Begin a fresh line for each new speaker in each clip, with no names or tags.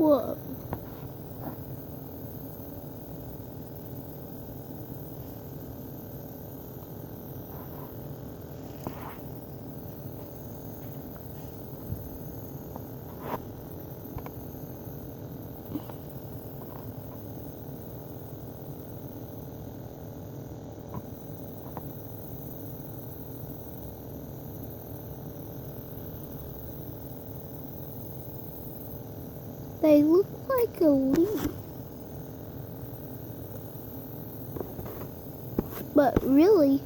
Whoa. They look like a leaf. But really,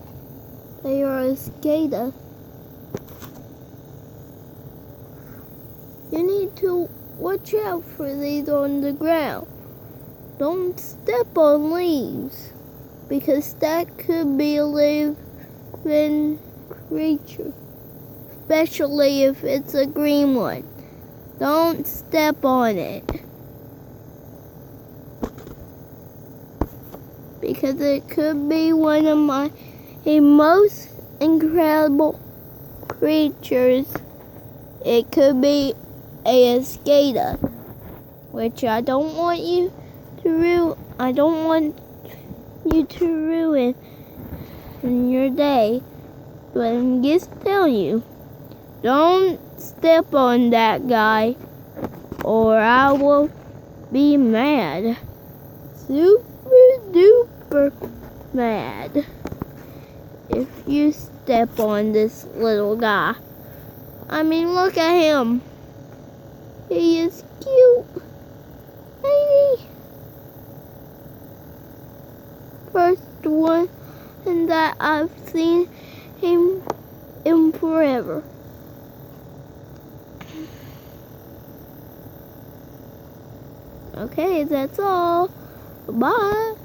they are a cicada. You need to watch out for these on the ground. Don't step on leaves, because that could be a living creature, especially if it's a green one. Don't step on it, because it could be one of my most incredible creatures. It could be a cicada, which I don't want you to ruin. I don't want you to ruin in your day, but I'm just telling you, don't step on that guy, or I will be mad. Super duper mad if you step on this little guy. I mean, look at him. He is cute, ain't he? First one that I've seen him in forever. Okay, that's all. Bye.